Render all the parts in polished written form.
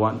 1।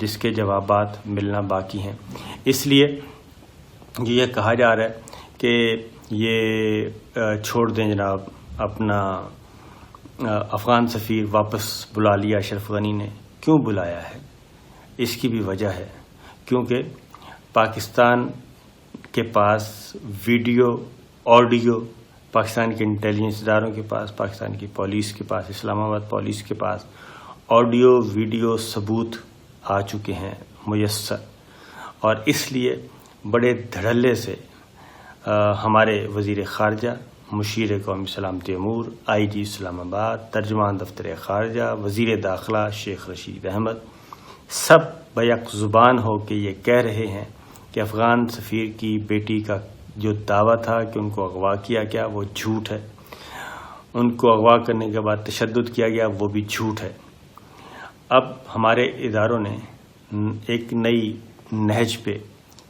جس کے جوابات ملنا باقی ہیں. اس لیے یہ کہا جا رہا ہے کہ یہ چھوڑ دیں جناب اپنا افغان سفیر واپس بلا لیا اشرف غنی نے. کیوں بلایا ہے؟ اس کی بھی وجہ ہے، کیونکہ پاکستان کے پاس ویڈیو آڈیو، پاکستان کے انٹیلیجنس اداروں کے پاس، پاکستان کی پولیس کے پاس، اسلام آباد پولیس کے پاس آڈیو ویڈیو ثبوت آ چکے ہیں میسر. اور اس لیے بڑے دھڑلے سے ہمارے وزیر خارجہ، مشیر قومی سلامتی امور، آئی جی اسلام آباد، ترجمان دفتر خارجہ، وزیر داخلہ شیخ رشید احمد، سب بیک زبان ہو کے یہ کہہ رہے ہیں کہ افغان سفیر کی بیٹی کا جو دعویٰ تھا کہ ان کو اغوا کیا گیا وہ جھوٹ ہے. ان کو اغوا کرنے کے بعد تشدد کیا گیا وہ بھی جھوٹ ہے. اب ہمارے اداروں نے ایک نئی نہج پہ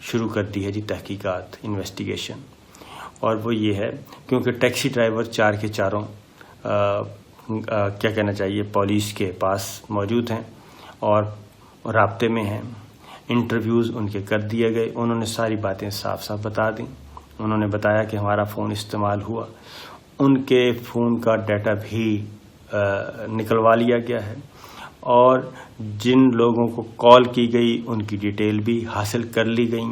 شروع کر دی ہے جی تحقیقات، انویسٹیگیشن. اور وہ یہ ہے کیونکہ ٹیکسی ڈرائیور چار کے چاروں کیا کہنا چاہیے پولیس کے پاس موجود ہیں اور رابطے میں ہیں. انٹرویوز ان کے کر دیے گئے. انہوں نے ساری باتیں صاف صاف بتا دیں. انہوں نے بتایا کہ ہمارا فون استعمال ہوا. ان کے فون کا ڈیٹا بھی نکلوا لیا گیا ہے اور جن لوگوں کو کال کی گئی ان کی ڈیٹیل بھی حاصل کر لی گئی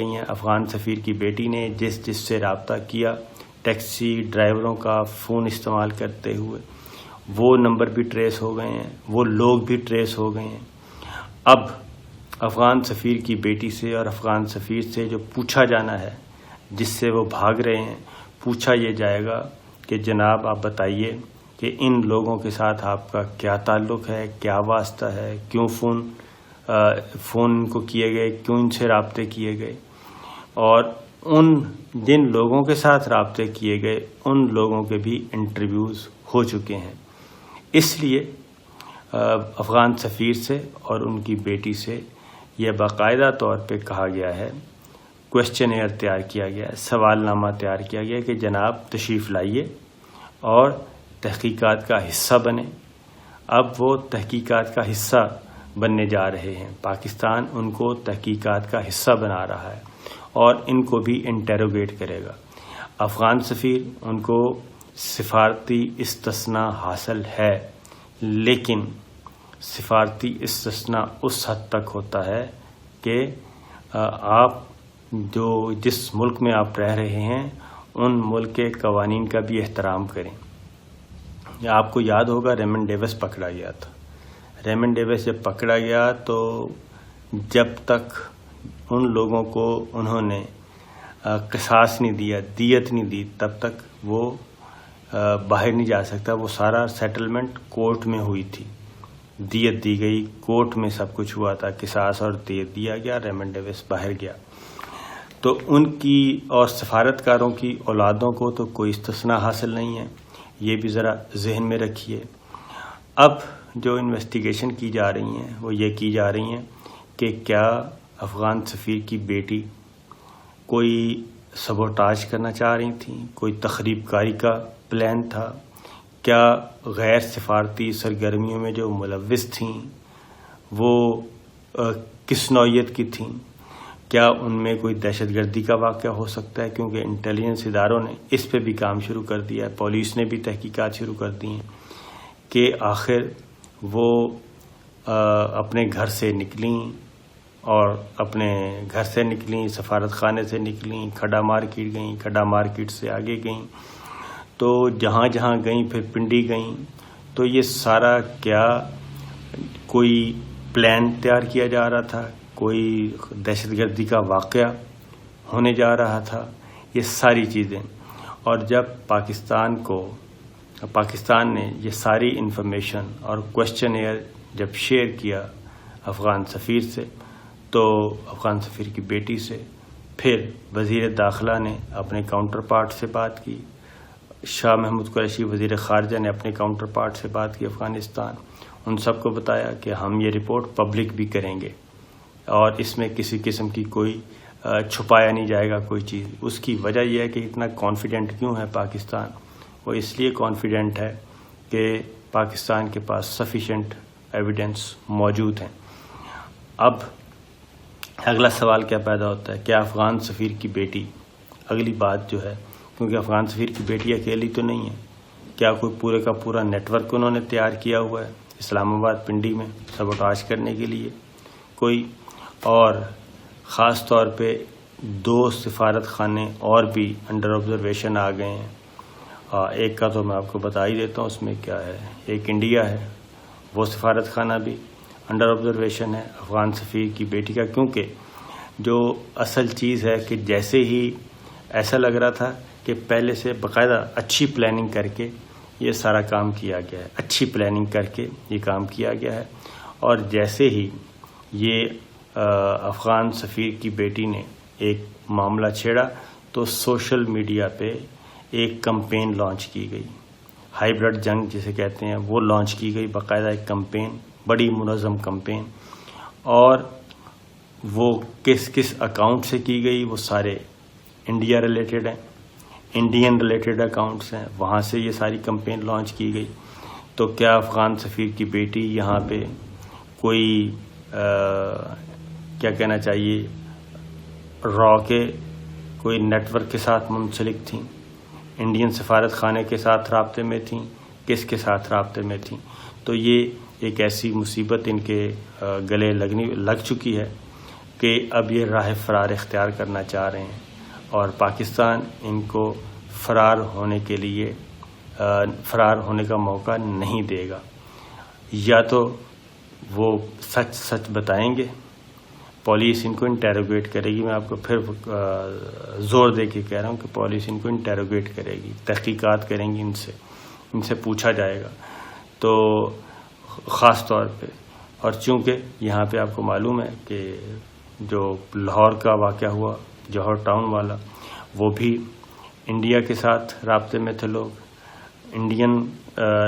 ہیں. افغان سفیر کی بیٹی نے جس سے رابطہ کیا ٹیکسی ڈرائیوروں کا فون استعمال کرتے ہوئے، وہ نمبر بھی ٹریس ہو گئے ہیں، وہ لوگ بھی ٹریس ہو گئے ہیں. اب افغان سفیر کی بیٹی سے اور افغان سفیر سے جو پوچھا جانا ہے، جس سے وہ بھاگ رہے ہیں، پوچھا یہ جائے گا کہ جناب آپ بتائیے کہ ان لوگوں کے ساتھ آپ کا کیا تعلق ہے، کیا واسطہ ہے، کیوں فون کو کیے گئے، کیوں ان سے رابطے کیے گئے. اور جن لوگوں کے ساتھ رابطے کیے گئے ان لوگوں کے بھی انٹرویوز ہو چکے ہیں. اس لیے افغان سفیر سے اور ان کی بیٹی سے یہ باقاعدہ طور پہ کہا گیا ہے، کویسچنیئر تیار کیا گیا ہے، سوال نامہ تیار کیا گیا کہ جناب تشریف لائیے اور تحقیقات کا حصہ بنے. اب وہ تحقیقات کا حصہ بننے جا رہے ہیں. پاکستان ان کو تحقیقات کا حصہ بنا رہا ہے اور ان کو بھی انٹیروگیٹ کرے گا. افغان سفیر ان کو سفارتی استثناء حاصل ہے، لیکن سفارتی استثناء اس حد تک ہوتا ہے کہ آپ جس ملک میں آپ رہ رہے ہیں ان ملک کے قوانین کا بھی احترام کریں. آپ کو یاد ہوگا ریمن ڈیوس پکڑا گیا تھا. ریمن ڈیوس جب پکڑا گیا تو جب تک ان لوگوں کو انہوں نے قصاص نہیں دیا، دیت نہیں دی، تب تک وہ باہر نہیں جا سکتا. وہ سارا سیٹلمنٹ کورٹ میں ہوئی تھی، دیت دی گئی، کورٹ میں سب کچھ ہوا تھا، قصاص اور دیت دیا گیا، ریمن ڈیوس باہر گیا. تو ان کی اور سفارتکاروں کی اولادوں کو تو کوئی استثناء حاصل نہیں ہے. یہ بھی ذرا ذہن میں رکھیے. اب جو انویسٹیگیشن کی جا رہی ہیں وہ یہ کی جا رہی ہیں کہ کیا افغان سفیر کی بیٹی کوئی سبوٹاج کرنا چاہ رہی تھیں، کوئی تخریب کاری کا پلان تھا، کیا غیر سفارتی سرگرمیوں میں جو ملوث تھیں وہ کس نوعیت کی تھیں، کیا ان میں کوئی دہشت گردی کا واقعہ ہو سکتا ہے. کیونکہ انٹیلیجنس اداروں نے اس پہ بھی کام شروع کر دیا ہے، پولیس نے بھی تحقیقات شروع کر دی ہیں کہ آخر وہ اپنے گھر سے نکلیں اور اپنے گھر سے نکلیں، سفارت خانے سے نکلیں، کھڈا مارکیٹ گئیں، کھڈا مارکیٹ سے آگے گئیں، تو جہاں جہاں گئیں پھر پنڈی گئیں. تو یہ سارا کیا کوئی پلان تیار کیا جا رہا تھا، کوئی دہشت گردی کا واقعہ ہونے جا رہا تھا، یہ ساری چیزیں. اور جب پاکستان نے یہ ساری انفارمیشن اور کویسچنیئر جب شیئر کیا افغان سفیر سے، تو افغان سفیر کی بیٹی سے، پھر وزیر داخلہ نے اپنے کاؤنٹر پارٹ سے بات کی، شاہ محمود قریشی وزیر خارجہ نے اپنے کاؤنٹر پارٹ سے بات کی افغانستان. ان سب کو بتایا کہ ہم یہ رپورٹ پبلک بھی کریں گے اور اس میں کسی قسم کی کوئی چھپایا نہیں جائے گا کوئی چیز. اس کی وجہ یہ ہے کہ اتنا کانفیڈنٹ کیوں ہے پاکستان؟ وہ اس لیے کانفیڈنٹ ہے کہ پاکستان کے پاس سفیشینٹ ایویڈنس موجود ہیں۔ اب اگلا سوال کیا پیدا ہوتا ہے، کیا افغان سفیر کی بیٹی، اگلی بات جو ہے، کیونکہ افغان سفیر کی بیٹی اکیلی تو نہیں ہے، کیا کوئی پورے کا پورا نیٹ ورک انہوں نے تیار کیا ہوا ہے اسلام آباد پنڈی میں سبوٹاج کرنے کے لیے کوئی، اور خاص طور پہ 2 سفارت خانے اور بھی انڈر آبزرویشن آ گئے ہیں۔ ایک کا تو میں آپ کو بتا ہی دیتا ہوں، اس میں کیا ہے، ایک انڈیا ہے، وہ سفارت خانہ بھی انڈر آبزرویشن ہے افغان سفیر کی بیٹی کا، کیونکہ جو اصل چیز ہے کہ جیسے ہی ایسا لگ رہا تھا کہ پہلے سے باقاعدہ اچھی پلاننگ کر کے یہ سارا کام کیا گیا ہے، اچھی پلاننگ کر کے یہ کام کیا گیا ہے، اور جیسے ہی یہ افغان سفیر کی بیٹی نے ایک معاملہ چھیڑا تو سوشل میڈیا پہ ایک کمپین لانچ کی گئی، ہائیبرڈ جنگ جسے کہتے ہیں وہ لانچ کی گئی، باقاعدہ ایک کمپین، بڑی منظم کمپین، اور وہ کس کس اکاؤنٹ سے کی گئی، وہ سارے انڈیا ریلیٹڈ ہیں، انڈین ریلیٹڈ اکاؤنٹس ہیں، وہاں سے یہ ساری کمپین لانچ کی گئی۔ تو کیا افغان سفیر کی بیٹی یہاں پہ کوئی کیا کہنا چاہیے را کے کوئی نیٹ ورک کے ساتھ منسلک تھیں، انڈین سفارت خانے کے ساتھ رابطے میں تھیں، کس کے ساتھ رابطے میں تھیں؟ تو یہ ایک ایسی مصیبت ان کے گلے لگ چکی ہے کہ اب یہ راہ فرار اختیار کرنا چاہ رہے ہیں، اور پاکستان ان کو فرار ہونے کا موقع نہیں دے گا۔ یا تو وہ سچ بتائیں گے، پولیس ان کو انٹیروگیٹ کرے گی، میں آپ کو پھر زور دے کے کہہ رہا ہوں کہ پولیس ان کو انٹیروگیٹ کرے گی، تحقیقات کریں گی، ان سے پوچھا جائے گا، تو خاص طور پہ، اور چونکہ یہاں پہ آپ کو معلوم ہے کہ جو لاہور کا واقعہ ہوا، جوہر ٹاؤن والا، وہ بھی انڈیا کے ساتھ رابطے میں تھے لوگ، انڈین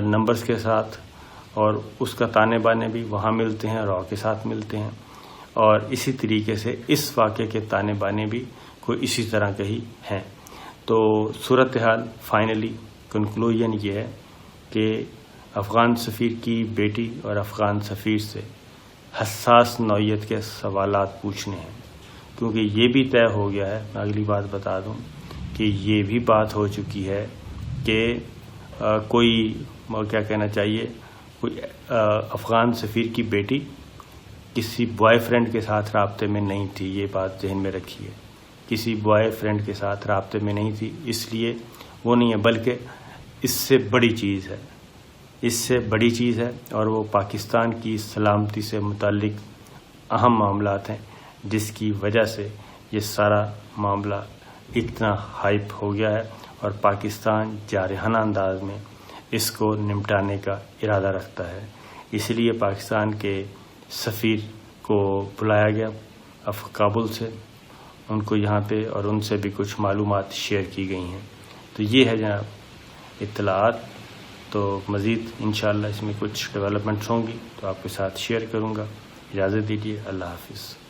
نمبرز کے ساتھ، اور اس کا تانے بانے بھی وہاں ملتے ہیں، را کے ساتھ ملتے ہیں، اور اسی طریقے سے اس واقعے کے تانے بانے بھی کوئی اسی طرح کے ہی ہیں۔ تو صورتحال فائنلی کنکلوژن یہ ہے کہ افغان سفیر کی بیٹی اور افغان سفیر سے حساس نوعیت کے سوالات پوچھنے ہیں، کیونکہ یہ بھی طے ہو گیا ہے، میں اگلی بات بتا دوں کہ یہ بھی بات ہو چکی ہے کہ کوئی کیا کہنا چاہیے، کوئی افغان سفیر کی بیٹی کسی بوائے فرینڈ کے ساتھ رابطے میں نہیں تھی، یہ بات ذہن میں رکھیے، کسی بوائے فرینڈ کے ساتھ رابطے میں نہیں تھی، اس لیے وہ نہیں ہے، بلکہ اس سے بڑی چیز ہے، اس سے بڑی چیز ہے، اور وہ پاکستان کی سلامتی سے متعلق اہم معاملات ہیں، جس کی وجہ سے یہ سارا معاملہ اتنا ہائپ ہو گیا ہے، اور پاکستان جارحانہ انداز میں اس کو نمٹانے کا ارادہ رکھتا ہے۔ اس لیے پاکستان کے سفیر کو بلایا گیا کابل سے، ان کو یہاں پہ، اور ان سے بھی کچھ معلومات شیئر کی گئی ہیں۔ تو یہ ہے جناب اطلاعات، تو مزید انشاءاللہ اس میں کچھ ڈیولپمنٹس ہوں گی تو آپ کے ساتھ شیئر کروں گا۔ اجازت دیجیے، اللہ حافظ۔